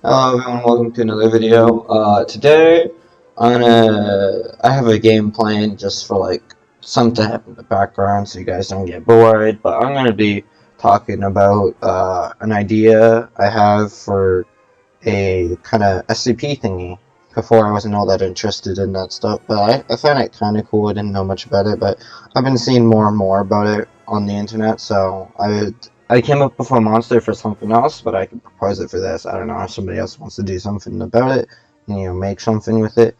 Hello everyone, welcome to another video. Today I have a game plan just for like something to happen in the background so you guys don't get bored, but I'm gonna be talking about an idea I have for a kind of SCP thingy. Before I wasn't all that interested in that stuff, but I found it kind of cool. I didn't know much about it, but I've been seeing more and more about it on the internet, so I came up with a monster for something else, but I can propose it for this. I don't know if somebody else wants to do something about it, make something with it,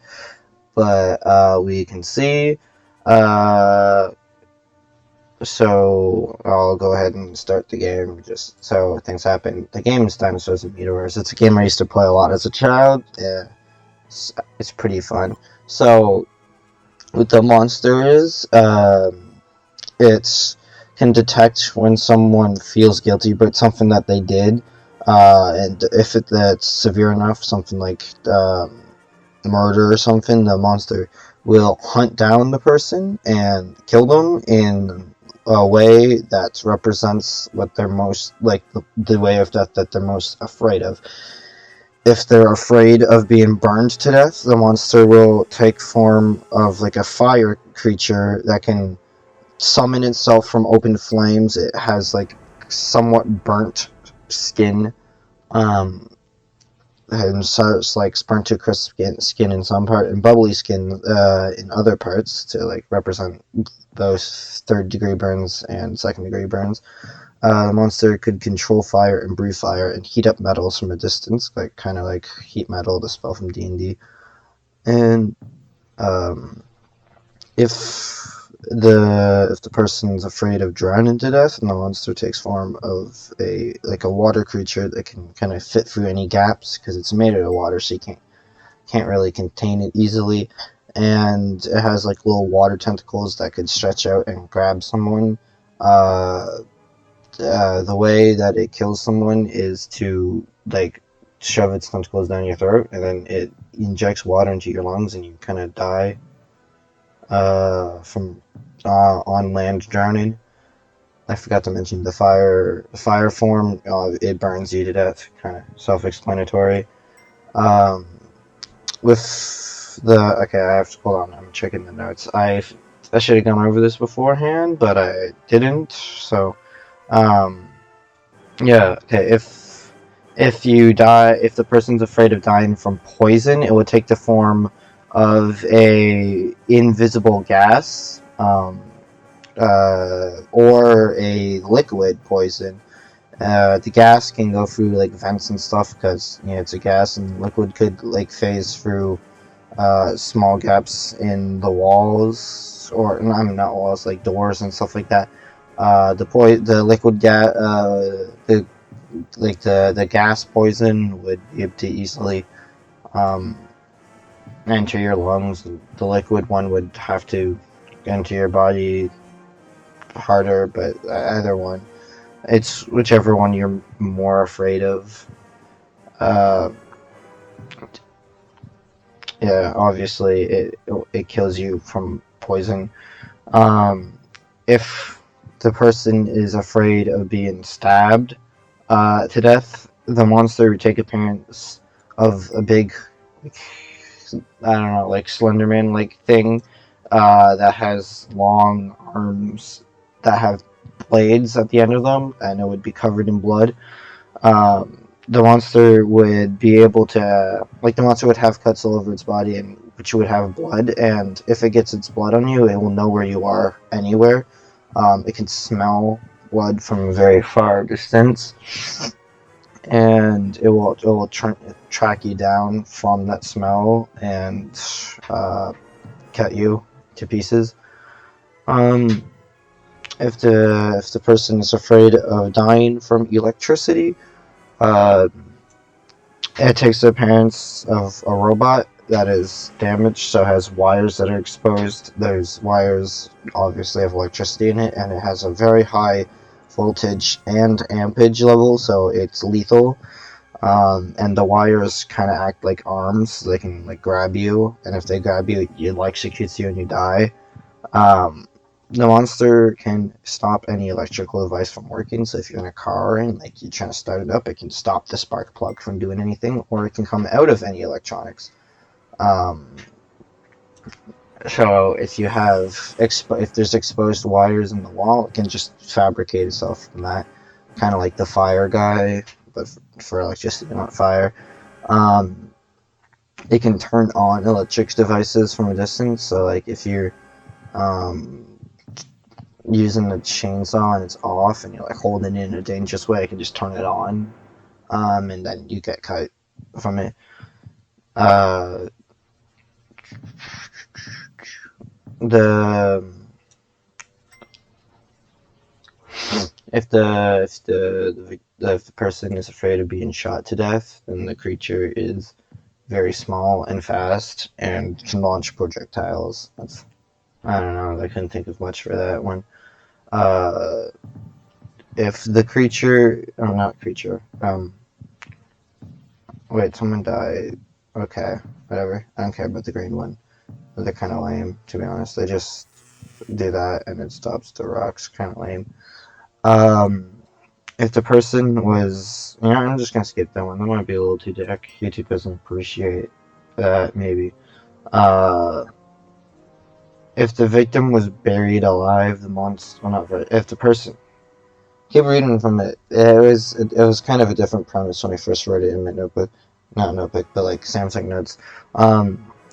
but we can see. Uh, so I'll go ahead and start the game just so things happen. The game is Dinosaurs and Meteors. It's a game I used to play a lot as a child. Yeah, it's pretty fun. So what the monster is, it can detect when someone feels guilty about something that they did, and if that's severe enough, something like murder or something, the monster will hunt down the person and kill them in a way that represents what they're most like the way of death that they're most afraid of. If they're afraid of being burned to death, the monster will take form of like a fire creature that can summon itself from open flames. It has like somewhat burnt skin, and so it's like burnt to crisp skin in some part and bubbly skin in other parts to like represent those third-degree burns and second-degree burns. The monster could control fire and breathe fire and heat up metals from a distance, like kind of like heat metal, the spell from D&D. And um, if the person's afraid of drowning to death, and the monster takes form of a water creature that can kind of fit through any gaps because it's made out of water, so you can't really contain it easily. And it has like little water tentacles that could stretch out and grab someone. The way that it kills someone is to like shove its tentacles down your throat, and then it injects water into your lungs, and you kind of die from on land drowning. I forgot to mention the fire form. It burns you to death. Kind of self-explanatory. Um, with the okay, I have to hold on. I'm checking the notes. I should have gone over this beforehand, but I didn't. So um, yeah. Okay. If you die, if the person's afraid of dying from poison, it would take the form of a invisible gas, or a liquid poison. The gas can go through like vents and stuff because it's a gas, and liquid could like phase through small gaps in the walls, or I mean not walls, like doors and stuff like that. The liquid gas, the gas poison would be able to easily um, enter your lungs. The liquid one would have to enter your body harder, but either one. It's whichever one you're more afraid of. Uh, yeah, obviously it kills you from poison. Um, if the person is afraid of being stabbed to death, the monster would take appearance of a big, like, I don't know, like Slenderman like thing that has long arms that have blades at the end of them, and it would be covered in blood. The monster would be able to, like, the monster would have cuts all over its body, and which would have blood, and if it gets its blood on you, it will know where you are anywhere. It can smell blood from a very far distance, and it will track you down from that smell and cut you to pieces. Um, if the person is afraid of dying from electricity, uh, it takes the appearance of a robot that is damaged, so has wires that are exposed. Those wires obviously have electricity in it, and it has a very high voltage and ampage level, so it's lethal. And the wires kind of act like arms, so they can like grab you, and if they grab you, it electrocutes you and you die. Um, the monster can stop any electrical device from working. So if you're in a car and like you're trying to start it up, it can stop the spark plug from doing anything, or it can come out of any electronics. Um, so if you have if there's exposed wires in the wall, it can just fabricate itself from that, kind of like the fire guy, but for electricity, not fire. Um, it can turn on electric devices from a distance. So like if you're um, using the chainsaw and it's off and you're like holding it in a dangerous way, I can just turn it on, and then you get cut from it. Uh, the if the person is afraid of being shot to death, then the creature is very small and fast and can launch projectiles. That's I don't know. I couldn't think of much for that one. Uh, if the creature, oh, not creature. Wait, someone died. Okay, whatever. I don't care about the green one. They're kind of lame, to be honest. They just do that and it stops the rocks. Kind of lame. Um, if the person was, I'm just gonna skip that one. That might be a little too dark. YouTube doesn't appreciate that, maybe. Uh, if the victim was buried alive, the monster. Well, not very. If the person. Keep reading from it. It was kind of a different premise when I first wrote it in my notebook. Not notebook, but like Samsung notes.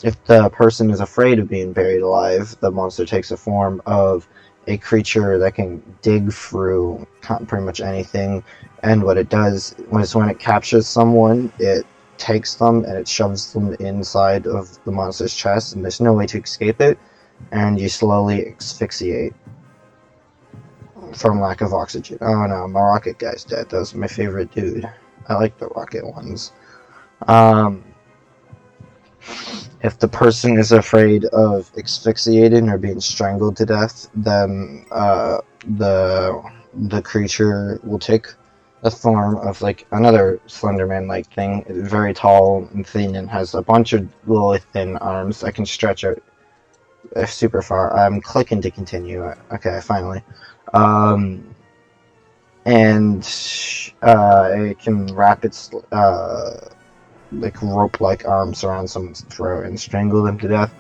If the person is afraid of being buried alive, the monster takes the form of a creature that can dig through pretty much anything. And what it does is when it captures someone, it takes them and it shoves them inside of the monster's chest, and there's no way to escape it, and you slowly asphyxiate from lack of oxygen. Oh no, my rocket guy's dead. That was my favorite dude. I like the rocket ones. Um, if the person is afraid of asphyxiating or being strangled to death, then the creature will take the form of like another Slenderman-like thing. It's very tall and thin and has a bunch of little thin arms that can stretch out super far. I'm clicking to continue. Okay, finally. Um, and it can wrap its like rope-like arms around someone's throat and strangle them to death.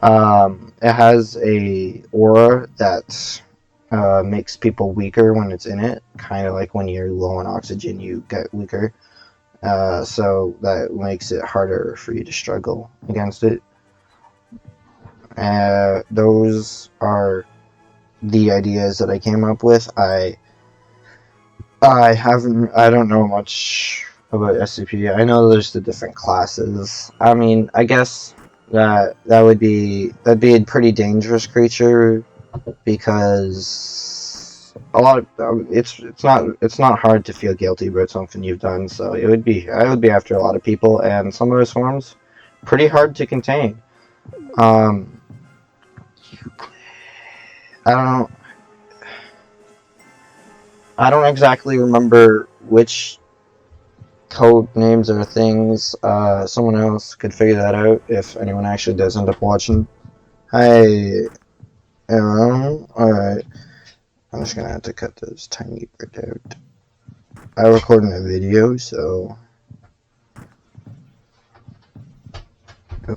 It has a aura that makes people weaker when it's in it, kind of like when you're low on oxygen, you get weaker. So that makes it harder for you to struggle against it. Those are the ideas that I came up with. I don't know much about SCP. I know there's the different classes. I mean, I guess that'd be a pretty dangerous creature because a lot of it's not hard to feel guilty about something you've done. So I would be after a lot of people, and some of those forms pretty hard to contain. Um, I don't I don't exactly remember which code names or things. Someone else could figure that out if anyone actually does end up watching. Hi, Aaron. Alright. I'm just gonna have to cut this tiny bit out. I recorded a video, so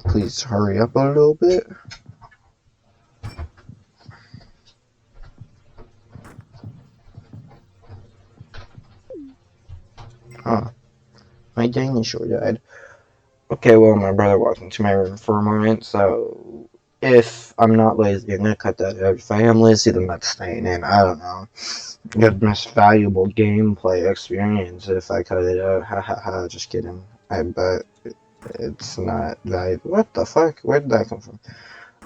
please hurry up a little bit. Huh. My dinosaur died. Okay, well, my brother walked into my room for a moment, so if I'm not lazy, I'm gonna cut that out. If I am lazy, then that's staying in. I don't know. Good, most valuable gameplay experience if I cut it out. Ha ha ha, just kidding. I bet it's not valuable. What the fuck? Where did that come from?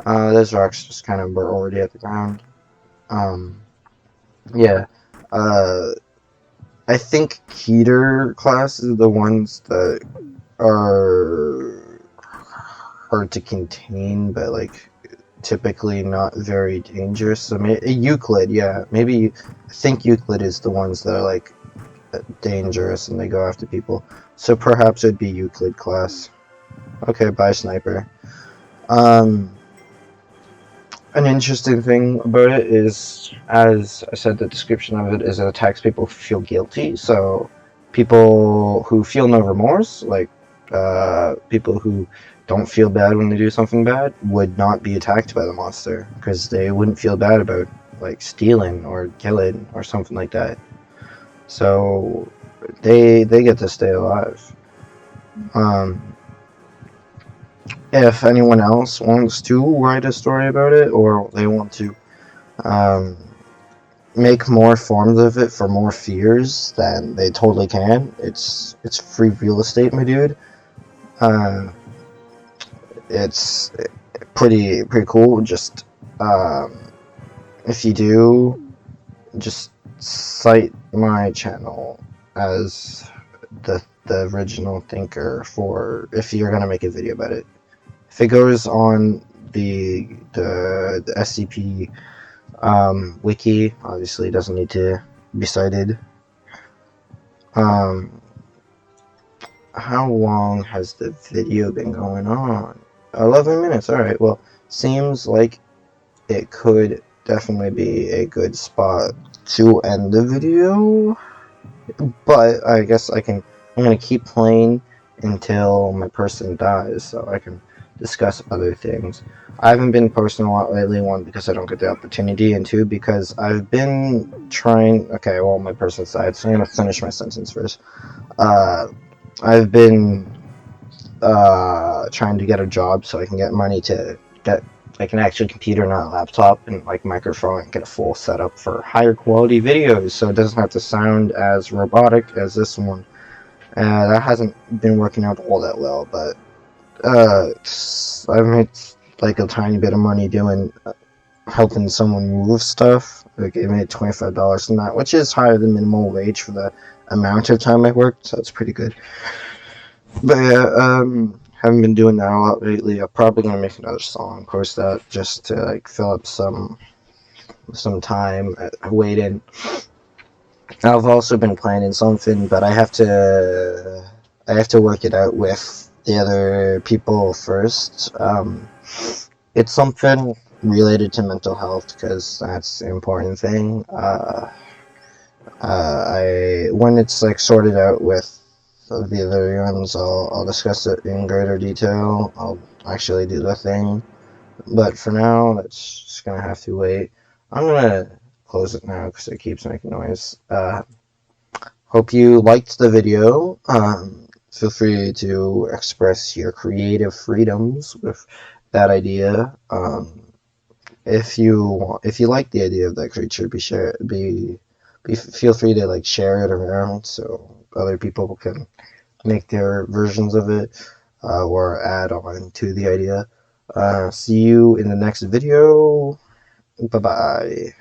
Those rocks just kind of were already at the ground. Yeah. Uh, I think Keter classes are the ones that are hard to contain, but like typically not very dangerous. So Euclid, yeah, maybe I think Euclid is the ones that are like dangerous and they go after people. So perhaps it'd be Euclid class. Okay, bye, sniper. Um, An interesting thing about it is, as I said, the description of it is it attacks people who feel guilty. So people who feel no remorse, like people who don't feel bad when they do something bad, would not be attacked by the monster because they wouldn't feel bad about like stealing or killing or something like that. So they get to stay alive. Um, if anyone else wants to write a story about it, or they want to um, make more forms of it for more fears, then they totally can. It's free real estate, my dude. Uh, it's pretty cool. Just um, if you do, just cite my channel as the original thinker for if you're gonna make a video about it. If it goes on the SCP wiki, obviously it doesn't need to be cited. Um, how long has the video been going on? 11 minutes. All right. Well, seems like it could definitely be a good spot to end the video. But I guess I'm gonna keep playing until my person dies, so I can discuss other things. I haven't been posting a lot lately. One, because I don't get the opportunity, and two, because I've been trying. Okay, well, my person's died, so I'm gonna finish my sentence first. Uh, I've been trying to get a job so I can get money to get like an actual computer, not a laptop, and like microphone, and get a full setup for higher quality videos, so it doesn't have to sound as robotic as this one. That hasn't been working out all that well, but I've made like a tiny bit of money doing helping someone move stuff. Like I made $25 from that, which is higher than minimum wage for the amount of time I worked, so it's pretty good. But yeah, haven't been doing that a lot lately. I'm probably gonna make another song, post that just to like fill up some time waiting. I've also been planning something, but I have to work it out with the other people first. It's something related to mental health because that's an important thing. I when it's like sorted out with the other ones, I'll discuss it in greater detail. I'll actually do the thing, but for now, that's just gonna have to wait. I'm gonna close it now because it keeps making noise. Hope you liked the video. Feel free to express your creative freedoms with that idea. If you like the idea of that creature, feel free to like share it around so other people can make their versions of it or add on to the idea. See you in the next video. Bye bye.